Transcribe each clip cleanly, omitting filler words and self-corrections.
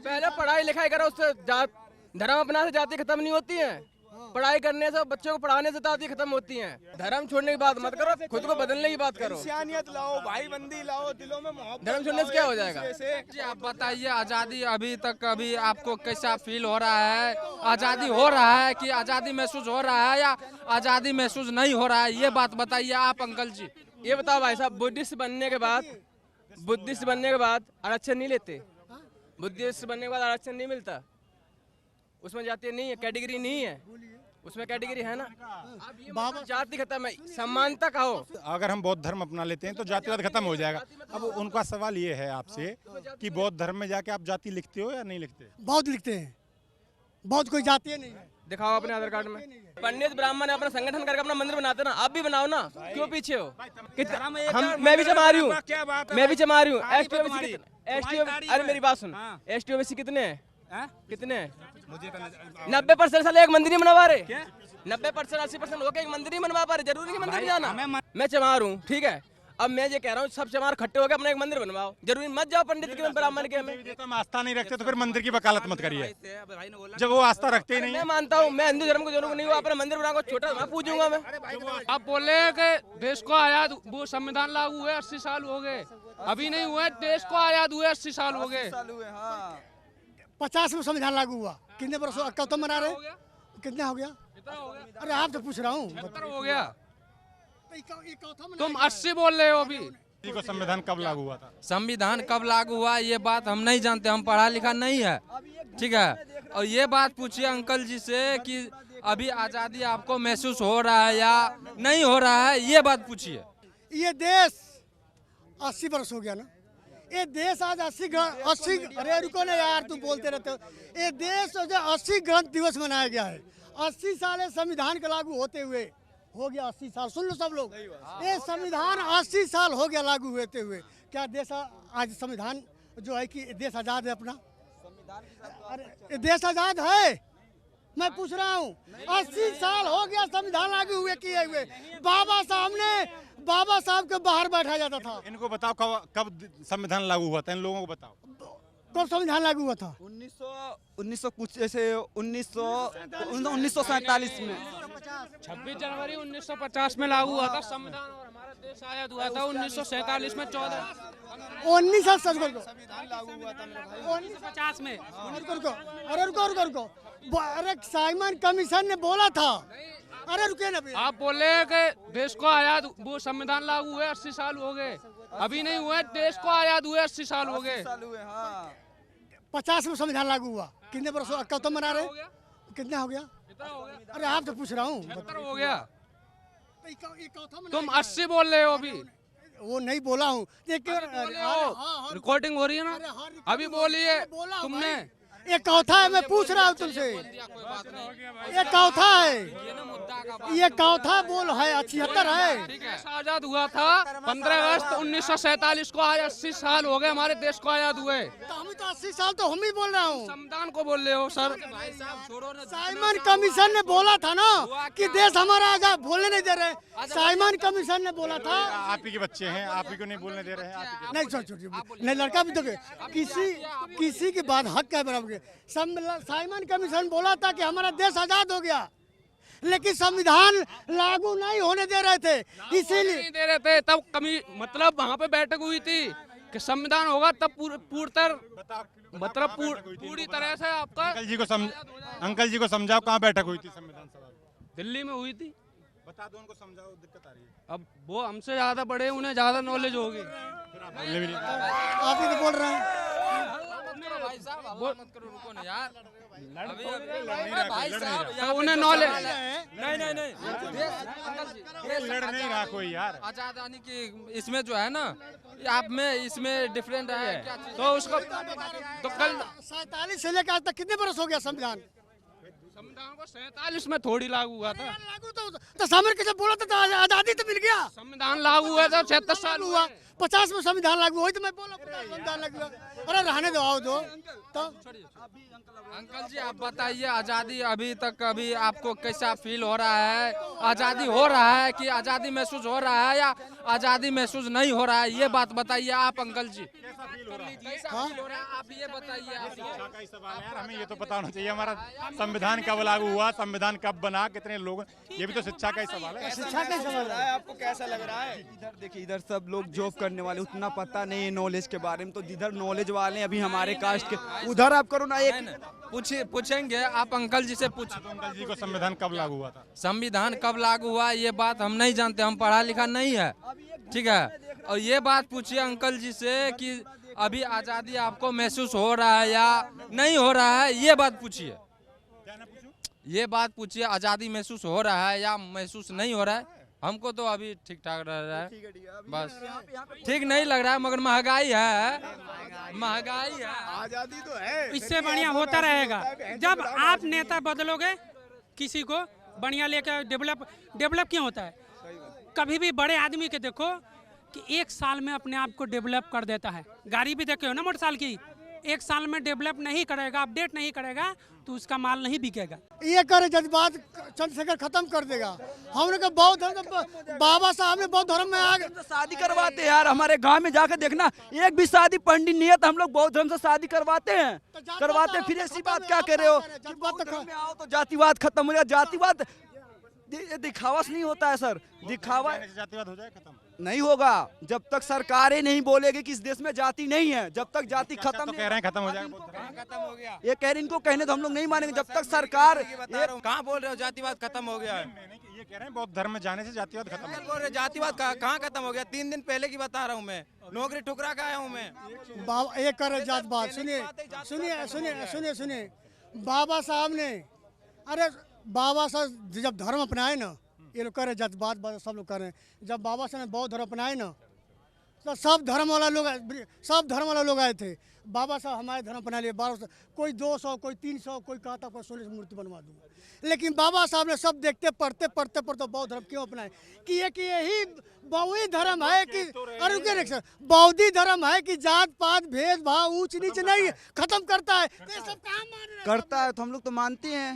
पहले पढ़ाई लिखाई करो, उससे धर्म अपना से जाति खत्म नहीं होती है। पढ़ाई करने से, बच्चों को पढ़ाने से जाति खत्म होती है। धर्म छोड़ने की बात मत करो, खुद को बदलने की बात करो। इंसानियत लाओ, भाई बंदी लाओ, दिलों में मोहब्बत। धर्म छोड़ने से क्या हो जाएगा? जी आप बताइए, आज़ादी अभी तक अभी आपको कैसा फील हो रहा है? आज़ादी हो रहा है कि आज़ादी महसूस हो रहा है या आज़ादी महसूस नहीं हो रहा है, ये बात बताइए आप अंकल जी। ये बताओ भाई साहब, बुद्धिस्ट बनने के बाद आरक्षण नहीं लेते? बुद्धिस्ट बनने के बाद आरक्षण नहीं मिलता? उसमें जाति नहीं है, कैटेगरी नहीं है, उसमें कैटेगरी है ना। बाबा जाति खत्म है, समानता कहो। अगर हम बौद्ध धर्म अपना लेते हैं तो जातिवाद खत्म हो जाएगा। अब उनका सवाल ये है आपसे कि बौद्ध धर्म में जाके आप जाति लिखते हो या नहीं लिखते? बहुत लिखते हैं, बहुत कोई जाति नहीं है। दिखाओ अपने आधार कार्ड में। पंडित ब्राह्मण अपना संगठन करके अपना मंदिर बनाते ना, आप भी बनाओ ना, क्यों पीछे हो? मैं भी चमा रही हूँ, अरे मेरी बात सुन, ST-OBC कितने हैं? कितने हैं? 90% साले एक मंदिर ही बनवा रहे। 90% 80% हो गए, एक मंदिर ही बनवा पा रहे। जरूरी नहीं मंदिर जाना। मैं चमार हूँ, ठीक है। अब मैं ये कह रहा हूँ, सब चमार खट्टे हो गए, अपना एक मंदिर बनवाओ। जरूरी मत जाओ पंडित के ब्राह्मण के में। हम आस्था नहीं रखते तो फिर मंदिर की वकालत मत करिए, जब वो आस्था रखते ही नहीं। मैं मानता हूँ, मैं हिंदू धर्म को जरूर नहीं हुआ, अपना मंदिर बनाओ, छोटा मैं पूछूंगा। मैं आप बोले कि देश को आजाद, वो संविधान लागू हुए 80 साल हो गए, अभी नहीं हुए। देश को आजाद हुए 80 साल हो गए। 50 में संविधान लागू हुआ, कितने वर्ष कब तो मना रहे? कितना हो गया? अरे आप तो पूछ रहा हूँ, 70 हो गया। तुम 80 बोल रहे हो अभी। को संविधान कब लागू हुआ था? संविधान कब लागू हुआ ये बात हम नहीं जानते, हम पढ़ा लिखा नहीं है, ठीक है। और ये बात पूछिए अंकल जी से कि अभी आज़ादी आपको महसूस हो रहा है या नहीं हो रहा है, ये बात पूछिए। ये देश 80 वर्ष हो गया ना, ये देश आज 80 अरे रुको ना यार, तुम बोलते रहते हो। ये देश 80 गणतंत्र दिवस मनाया गया है। 80 साल संविधान के लागू होते हुए हो गया। 80 साल सुन लो सब लोग, ये संविधान 80 साल हो गया लागू होते हुए। क्या देश आज संविधान जो है कि देश आजाद है अपना? अरे देश आजाद है, मैं पूछ रहा हूँ। 80 साल हो गया संविधान लागू हुए किए हुए। बाबा साहब के बाहर बैठा जाता था। इनको बताओ कब संविधान लागू हुआ था, इन लोगों को बताओ कब संविधान लागू हुआ था? 1947 में। 26 जनवरी 1950 में लागू हुआ था संविधान, और हमारा देश आजाद हुआ था 1947 में 14 1950 में। अरे रुको, अरे साइमन कमीशन ने बोला था। अरे रुके ना, आप बोले कि देश को आजाद, वो संविधान लागू हुए 80 साल हो गए, अभी नहीं हुए। देश को आजाद हुए 80 साल हो गए। 50 में संविधान लागू हुआ, कितने वर्ष कब तो मना रहे? कितना हो गया? अरे आप तो पूछ रहा हूँ, 70 हो गया। तुम 80 बोल रहे हो अभी। वो नहीं बोला हूँ, रिकॉर्डिंग हो रही है ना, अभी बोलिए तुमने। ये कौथा है, मैं पूछ रहा हूँ तुमसे। ये कौथा है, ये कौथा बोल है, 78 है। देश आजाद हुआ था 15 अगस्त 1947 को, आज 80 साल हो गए हमारे देश को आजाद हुए। तो हम तो 80 साल तो हम ही बोल रहा हूँ। संविधान को बोल रहे हो सर। साइमन कमीशन ने बोला था ना कि देश हमारा आजाद, बोलने नहीं दे रहे। साइमन कमीशन ने बोला था। आप ही के बच्चे हैं, आप ही को नहीं बोलने दे रहे हैं। नहीं छोड़, नहीं लड़का भी तो किसी की बात हक है बराबर। साइमन कमीशन बोला था कि हमारा देश आजाद हो गया, लेकिन संविधान लागू नहीं होने दे रहे थे, इसीलिए नहीं दे रहे थे। तब कमी मतलब वहाँ पे बैठक हुई थी कि संविधान होगा तब पूरी तरह से आपका। अंकल जी को समझाओ कहाँ बैठक हुई थी संविधान सभा? दिल्ली में हुई थी। बता दो उनको, समझाओ, दिक्कत आ रही है। अब वो हमसे ज्यादा बड़े, उन्हें ज्यादा नॉलेज होगी। आप ही तो बोल रहे हैं। भाई साहब आवाज मत करो, रुको ना यार। भाई साहब उन्हें नॉलेज नहीं लड़ नहीं रहा कोई यार। आजाद आने की इसमें जो है ना, आप में इसमें डिफरेंट है, तो उसको तो कल 47 से लेकर आज तक कितने बरस हो गया संविधान? संविधान को 47 में थोड़ी लागू हुआ था। लागू तो सामर के जब बोला था आजादी तो मिल गया। संविधान लागू हुआ था 76 साल हुआ, 50 में संविधान लागू, वही तो मैं बोला 50 संविधान लागू। अरे रहने दो, आओ दो तो। अंकल जी आप बताइए, आज़ादी अभी तक अभी आपको कैसा फील हो रहा है? आज़ादी हो रहा है कि आज़ादी महसूस हो रहा है या आज़ादी महसूस नहीं हो रहा है, ये बात बताइए आप अंकल जी। कैसा फील हो रहा है आप ये बताइए। शिक्षा का ही सवाल है यार, हमें ये तो पता होना चाहिए हमारा संविधान कब लागू हुआ, संविधान कब बना, कितने लोग, ये भी तो शिक्षा का ही सवाल है। शिक्षा का सवाल है। आपको कैसा लग रहा है? इधर देखिए, इधर सब लोग जॉब करने वाले, उतना पता नहीं है नॉलेज के बारे में, तो जिधर नॉलेज वाले हैं अभी हमारे कास्ट के, उधर आप करो ना एक पूछेंगे आप अंकल जी से पूछ। अंकल जी को संविधान कब लागू हुआ था? संविधान कब लागू हुआ ये बात हम नहीं जानते, हम पढ़ा लिखा नहीं है, ठीक है। और ये बात पूछिए अंकल जी से कि अभी आज़ादी आपको महसूस हो रहा है या नहीं हो रहा है, ये बात पूछिए। ये बात पूछिए, आज़ादी महसूस हो रहा है या महसूस नहीं हो रहा है? हमको तो अभी ठीक ठाक रह रहा है, बस ठीक नहीं लग रहा है, मगर महंगाई है, महंगाई है। आजादी तो है, इससे बढ़िया होता रहेगा जब आप नेता बदलोगे किसी को बढ़िया लेकर। डेवलप क्यों होता है? कभी भी बड़े आदमी के देखो कि 1 साल में अपने आप को डेवलप कर देता है। गाड़ी भी देखे हो ना मोटरसाइकिल की, 1 साल में डेवलप नहीं करेगा, अपडेट नहीं करेगा तो उसका माल नहीं बिकेगा। ये करे जज्बात चंद्रशेखर खत्म कर देगा। हमने कहा बौद्ध धर्म, बाबा साहब ने बौद्ध धर्म में आ गए। शादी करवाते हैं यार, हमारे गांव में जाकर देखना, एक भी शादी पंडित नहीं है तो हम लोग बौद्ध धर्म से शादी करवाते हैं, करवाते हैं। फिर ऐसी बात क्या कह रहे हो कि बौद्ध धर्म में आओ तो जातिवाद खत्म हो गया? जातिवाद दिखावा से नहीं होता है सर, दिखावा जातिवाद हो जाए खत्म नहीं होगा जब तक सरकारें नहीं बोलेगी कि इस देश में जाति नहीं है, जब तक जाति खत्म तो कह रहे हैं खत्म हो जाएगा। खत्म हो गया। ये कह रहे इनको कहने तो हम लोग नहीं मानेंगे जब तक सरकार। कहाँ बोल रहे हो जातिवाद खत्म हो गया है? ये कह रहे हैं बौद्ध धर्म में जाने से जातिवाद खत्म हो बोल रहे जातिवाद कहाँ खत्म हो गया? 3 दिन पहले की बता रहा हूँ मैं, नौकरी ठुकरा के आया हूँ मैं। बाबा ये करे जातवाद, सुनिए सुनिए सुनिए सुनिए सुनिए, बाबा साहब ने, अरे बाबा साहब जब धर्म अपनाए ना, ये लोग कह रहे जातवाद, सब लोग कर रहे हैं। जब बाबा साहब ने बौद्ध धर्म अपनाए ना तो सब धर्म वाला लोग आए थे। बाबा साहब हमारे धर्म अपना लिए 1200, कोई 200, कोई 300, कोई कहता कोई 16 मूर्ति बनवा दूंगा। लेकिन बाबा साहब ने सब देखते पढ़ते बौद्ध धर्म क्यों अपनाए कि यही बौद्ध धर्म है कि, अरे बौद्ध धर्म है कि जात पात भेदभाव ऊंच नीच नहीं खत्म करता है। तो ये सब कहाँ मान रहे हैं? करता है तो हम लोग तो मानते हैं,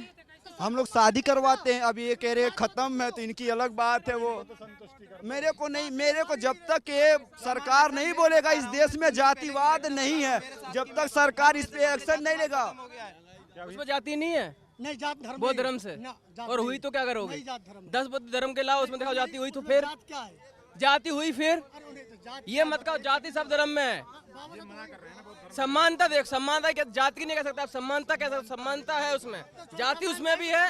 हम लोग शादी करवाते हैं। अब ये कह रहे खत्म है तो इनकी अलग बात है। वो मेरे को जब तक ये सरकार नहीं बोलेगा इस देश में जातिवाद नहीं है, जब तक सरकार इस पे एक्शन नहीं लेगा। उसमें जाति नहीं है, नहीं जात धर्म बौद्ध धर्म से, और हुई तो क्या करोगे? 10 बौद्ध धर्म के अलावा उसमें दिखाओ जाति हुई तो फिर क्या है? जाति हुई फिर ये मत कहो जाति सब धर्म में है। समानता देख, समानता क्या जाति की नहीं कह सकता आप, समानता कह सकते, समानता है उसमें, जाति उसमें भी है,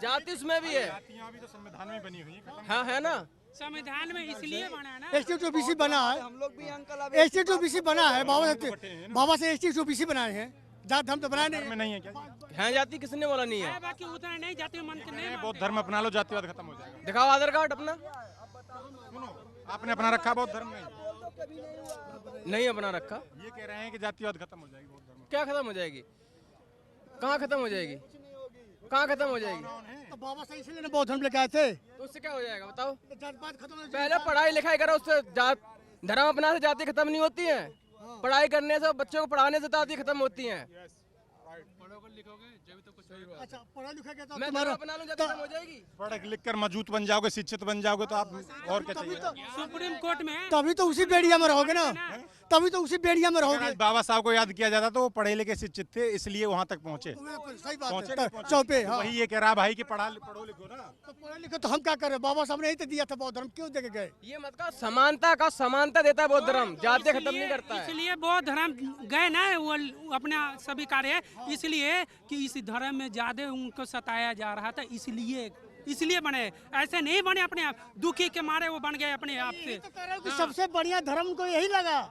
जाति उसमें भी है। संविधान में बनी हुई है। हाँ है ना, संविधान में इसलिए बना है ना, ST-OBC बना है, हम लोग भी अंकल अब ST-OBC बना है। बाबा से ST-OBC बनाए हैं, जात धर्म तो बनाए में नहीं है क्या? है जाति किसने बोला नहीं है? बाकी उतना नहीं जाते मन के नहीं। बौद्ध धर्म अपना लो, जातिवाद खत्म हो जाएगा। दिखाओ आधार कार्ड अपना। आपने अपना रखा बौद्ध धर्म में? नहीं अपना रखा। ये कह रहे हैं कि जातिवाद खत्म हो जाएगी बौद्ध धर्म। क्या खत्म हो जाएगी? कहाँ खत्म हो जाएगी? कहाँ खत्म हो जाएगी? तो बाबा साहब इसलिए बौद्ध धर्म लेके आए थे। तो उससे क्या हो जाएगा बताओ? जात पात खत्म हो पहले पढ़ाई लिखाई करो, उससे धर्म अपना से जाति खत्म नहीं होती है। पढ़ाई करने से, बच्चों को पढ़ाने से जाति खत्म होती है। अच्छा पढ़ा लिखा क्या? मैं धर्म अपना लूं जाति खत्म हो जाएगी? पढ़ लिख कर मजबूत बन जाओगे, शिक्षित बन जाओगे तो आप और क्या चाहिए? सुप्रीम कोर्ट में तभी तो उसी बेड़िया में रहोगे ना, तभी तो उसी बेड़िया में रहोगे। आज बाबा साहब को याद किया जाता तो वो पढ़े लिखे शिक्षित थे, इसलिए वहाँ तक पहुँचे। सही बात पहुँचे है, चौपे। हाँ। वही ये कह रहा भाई कि पढ़ो लिखो ना। तो पढ़े लिखे तो हम क्या करें? बाबा साहब ने ही तो दिया था बौद्ध धर्म, क्यों देके गए? ये मत कहो, समानता का समानता देता है बौद्ध धर्म, जाति खत्म नहीं करता है। इसलिए बौद्ध धर्म गए ना, वो अपना सभी कार्य, इसलिए कि इस धर्म में ज्यादा उनको सताया जा रहा था, इसलिए बने। ऐसे नहीं बने अपने आप, दुखी के मारे वो बन गए अपने आप से। तो कह रहा हूं कि सबसे बढ़िया धर्म उनको यही लगा,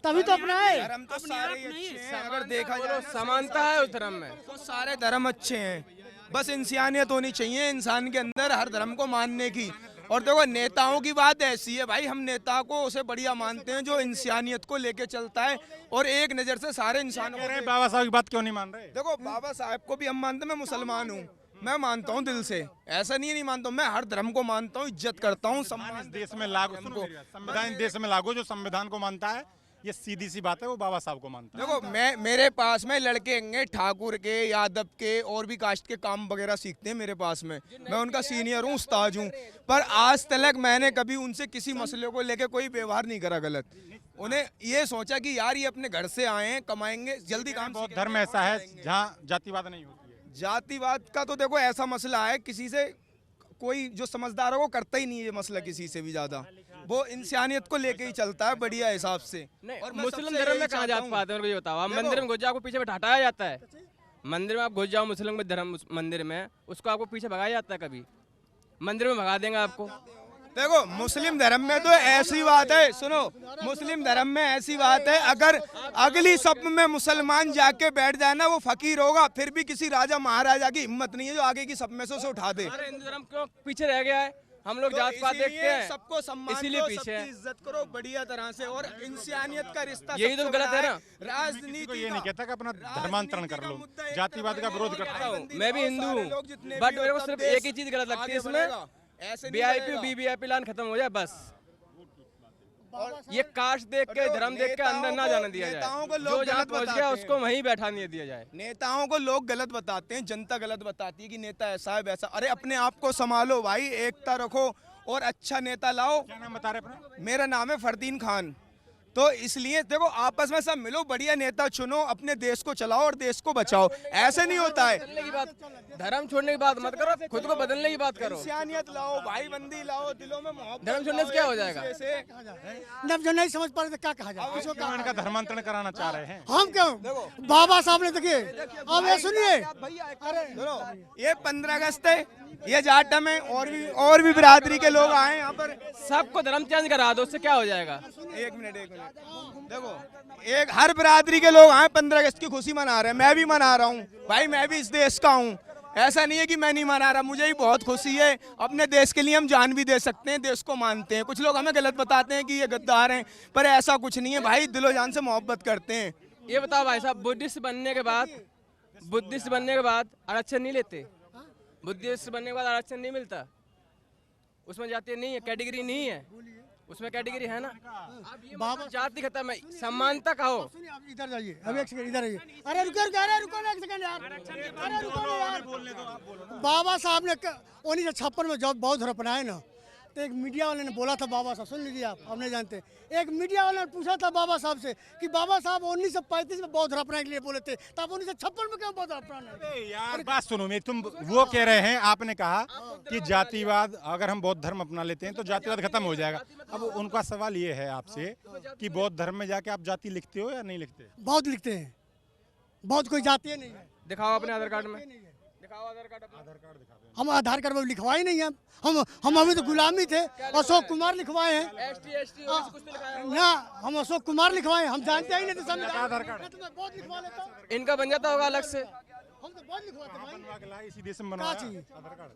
तभी तो अपनाए। धर्म तो सारे ही अच्छे हैं, अगर देखा बोलो, जाए समानता है उस धर्म में। तो सारे धर्म अच्छे हैं, बस इंसानियत होनी चाहिए इंसान के अंदर, हर धर्म को मानने की। और देखो नेताओं की बात ऐसी है भाई, हम नेता को उसे बढ़िया मानते हैं जो इंसानियत को लेके चलता है और एक नज़र से सारे इंसानों को। बाबा साहब की बात क्यों नहीं मान रहे? देखो बाबा साहब को भी हम मानते हैं, मैं मुसलमान हूँ, मैं मानता हूँ दिल से, ऐसा नहीं मानता हूँ, मैं हर धर्म को मानता हूँ, इज्जत करता हूँ, सम्मान देश में लागू, सुनो मेरी बात, संविधान देश में लागू, जो संविधान को मानता है, ये सीधी सी बात है, वो बाबा साहब को मानता है। देखो मेरे पास में लड़के होंगे ठाकुर के, यादव के और भी कास्ट के काम वगैरह सीखते हैं मेरे पास में, मैं उनका सीनियर हूँ, उस्ताद हूँ, पर आज तक मैंने कभी उनसे किसी मसले को लेके कोई व्यवहार नहीं करा गलत। उन्हें ये सोचा कि यार ये अपने घर से आए हैं, कमाएंगे, जल्दी काम। बहुत धर्म ऐसा है जहाँ जातिवाद नहीं होती है। जातिवाद का तो देखो ऐसा मसला है, किसी से कोई जो समझदार है वो करता ही नहीं है ये मसला किसी से भी ज्यादा, वो इंसानियत को लेके ही चलता है बढ़िया हिसाब से। और मुस्लिम धर्म में कहाँ जात पाते हैं उनको ये बताओ। आप मंदिर में घुस जाओ, आपको पीछे बैठ हटाया जाता है। मंदिर में आप घुस जाओ मुस्लिम में धर्म मंदिर में, उसको आपको पीछे भगाया जाता है, कभी मंदिर में भगा देंगे आपको। देखो मुस्लिम धर्म में तो ऐसी बात है, सुनो, मुस्लिम धर्म में ऐसी बात है, अगर अगली सप में मुसलमान जाके बैठ जाए ना वो फकीर होगा, फिर भी किसी राजा महाराजा की हिम्मत नहीं है जो आगे की सप में से उसे उठा दे। अरे हिंदू धर्म क्यों पीछे रह गया है? हम लोग जात पात देखते हैं, सबको सम्मान इसीलिए दो, पीछे सबकी इज्जत करो बढ़िया तरह से, और इंसानियत का रिश्ता यही तो गलत है ना। राजनीति तो ये नहीं कहता कि अपना धर्मांतरण कर लो, जातिवाद का विरोध करता हूँ। मैं भी हिंदू हूँ, बट मेरे को सिर्फ एक ही चीज गलत लगती है इसमें, वीआईपी वीवीआईपी लान खत्म हो जाए बस। ये कास्ट देख के, धर्म देख के अंदर ना जाने दिया जाए, जो जहाँ पहुँच गया उसको वहीं बैठा नहीं दिया जाए। नेताओं को लोग गलत बताते हैं, जनता गलत बताती है कि नेता ऐसा है वैसा। अरे अपने आप को संभालो भाई, एकता रखो और अच्छा नेता लाओ। क्या नाम बता रहे अपना? मेरा नाम है फरदीन खान। तो इसलिए देखो आपस में सब मिलो, बढ़िया नेता चुनो, अपने देश को चलाओ और देश को बचाओ। ऐसे नहीं होता है, धर्म छोड़ने की बात मत करो, खुद को बदलने की बात करो। इंसानियत लाओ, भाई बंदी लाओ, दिलों में मोहब्बत। धर्म छोड़ने से क्या हो जाएगा? जब जो नहीं समझ पा रहे तो क्या कहा जाए? उसको क्यों इनका धर्मांतरण कराना चाह रहे हैं? हम क्यों? बाबा साहब ने देखिए, अब ये सुनिए, ये 15 अगस्त है, ये जाट में और भी बिरादरी के लोग आए यहाँ पर। सबको धर्म चेंज करा दो, उससे क्या हो जाएगा? एक मिनट देखो, एक हर बिरादरी के लोग आए 15 अगस्त की खुशी मना रहे हैं, मैं भी मना रहा हूँ भाई, मैं भी इस देश का हूँ, ऐसा नहीं है कि मैं नहीं मना रहा, मुझे भी बहुत खुशी है। अपने देश के लिए हम जान भी दे सकते हैं, देश को मानते हैं। कुछ लोग हमें गलत बताते हैं कि ये गद्दार हैं, पर ऐसा कुछ नहीं है भाई, दिलो जान से मोहब्बत करते हैं। ये बताओ भाई साहब, बुद्धिस्ट बनने के बाद आरक्षण नहीं लेते? बुद्धिस्ट बनने के बाद आरक्षण नहीं मिलता? उसमें जाति नहीं है, कैटेगरी नहीं है, उसमें कैटेगरी है ना। बाबा जाति खत्म है, समानता कहो। इधर जाइए, अब एक सेकंड इधर आइए। अरे रुको ना एक सेकंड यार, अरे रुको ना यार। बाबा साहब ने 1956 में जब बौद्ध धर्म अपनाए ना, तो एक मीडिया वाले ने बोला था, बाबा साहब सुन लीजिए आप नहीं जानते, एक मीडिया वाले ने पूछा था बाबा साहब से कि बाबा साहब 1935 में बौद्ध धर्म अपनाने के लिए बोले थे, तो आप 1956 में क्यों बौद्ध धर्म अपनाने? यार बात सुनो, मैं तुम वो कह रहे हैं, आपने कहा कि जातिवाद, अगर हम बौद्ध धर्म अपना लेते हैं तो जातिवाद खत्म हो जाएगा। अब उनका सवाल ये है आपसे कि बौद्ध धर्म में जाके आप जाति लिखते हो या नहीं लिखते? बहुत लिखते हैं, बहुत कोई जाति नहीं है। दिखाओ अपने आधार कार्ड में, दिखाओ आधार कार्ड। हम आधार कार्ड में लिखवाए नहीं हैं, हम अभी तो गुलामी थे। अशोक कुमार लिखवाए हैं ना, हम अशोक कुमार लिखवाए, हम जानते ही नहीं थे आधार कार्ड। बहुत लिखवा लेता हूं। इनका बन जाता होगा अलग से। हम तो बहुत लिखवाते भाई। बनवा के लाए, इसी देश में बनवाया चाहिए? आधार कार्ड।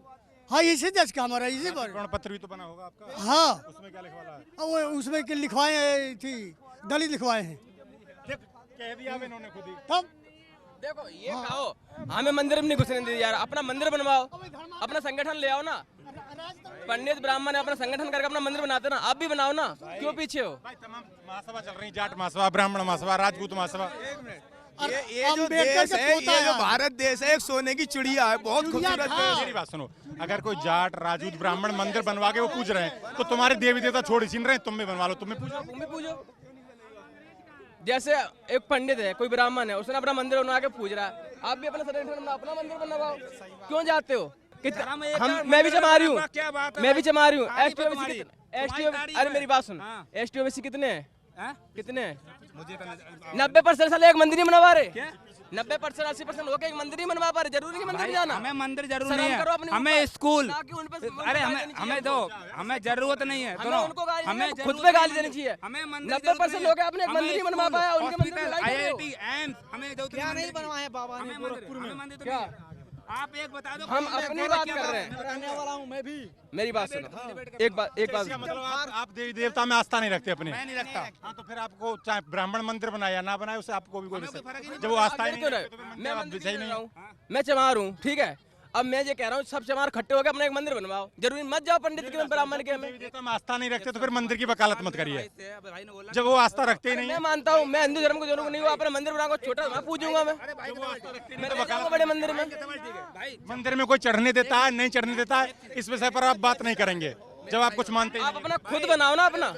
हाँ इसी देश का हमारा, इसी पर। प्रमाण पत्र भी तो बना होगा आपका। हाँ उसमें क्या लिखवाना है? वो उसमें के लिखवाए थी, दलित लिखवाए हैं। कह दिया इन्होंने खुद ही। तब देखो ये कहो, हमें मंदिर में नहीं घुसने दीजिए यार, अपना मंदिर बनवाओ, अपना संगठन ले आओ ना। पंडित ब्राह्मण अपना संगठन करके अपना मंदिर बनाते ना, आप भी बनाओ ना, क्यों पीछे हो? भाई तमाम महासभा चल रही, जाट महासभा, ब्राह्मण महासभा, राजपूत महासभा। ये जो देश है, ये जो भारत देश है, एक सोने की चिड़िया है, बहुत खूबसूरत देश। मेरी बात सुनो, अगर कोई जाट राजपूत ब्राह्मण मंदिर बनवा के वो पूज रहे हैं, तो तुम्हारे देवी देवता छोड़ ही छीन रहे हैं, तुम भी बनवा लो, तुम भी पूजो। तुम भी पूजो। जैसे एक पंडित है, कोई ब्राह्मण है, उसने अपना मंदिर बना के पूज रहा है, आप भी अपना संगठन अपना मंदिर बनवाओ, क्यों जाते हो? मैं भी चमा रही हूँ, मैं भी चमा रही हूँ। अरे मेरी बात सुन, ST OBC कितने हैं? कितने हैं? 90% साले एक मंदिर ही बनवा रहे। 90% 80% होके एक मंदिर ही बनवा पा रहे, जरूरी नहीं मंदिर जाना। हमें मंदिर जरूर नहीं है, हमें स्कूल, अरे हमें दो, हमें जरूरत नहीं है, हमें खुद पे गाली देनी चाहिए। 90% लोग अपने एक मंदिर ही बनवा पाया, उनके मंदिर IIT एम्स हमें क्या नहीं बनवाए बाबा ने मंदिर क्या? आप एक बता दो, हम अपनी बात कर रहे हैं। रहने वाला हूँ मैं भी। मेरी बात सुनो, एक बात मतलब आप देवी देवता में आस्था नहीं रखते अपने? मैं नहीं रखता। हाँ तो फिर आपको चाहे ब्राह्मण मंदिर बनाए या ना बनाए, उससे आपको भी कोई जब वो आस्था ही नहीं रखते तो फिर मैं आप मंदिर सही नहीं नहीं हूँ, मैं चमार हूँ, ठीक है। अब मैं ये कह रहा हूँ सब चमार खट्टे होकर अपना एक मंदिर बनवाओ, जरूरी मत जाओ पंडित के ब्राह्मण के में। हम आस्था नहीं रखते तो फिर मंदिर की वकालत मत करिए, जब वो आस्था रखते ही नहीं मैं है। मानता हूँ, मैं हिंदू धर्म को जरूर नहीं हूँ, अपने मंदिर बनाओ, छोटा मैं पूजूंगा, मैं मेरे बड़े मंदिर में। मंदिर में कोई चढ़ने देता है नहीं चढ़ने देता है, इस विषय पर आप बात नहीं करेंगे जब आप कुछ मानते ही आप नहीं। अपना खुद बनाओ ना, अपना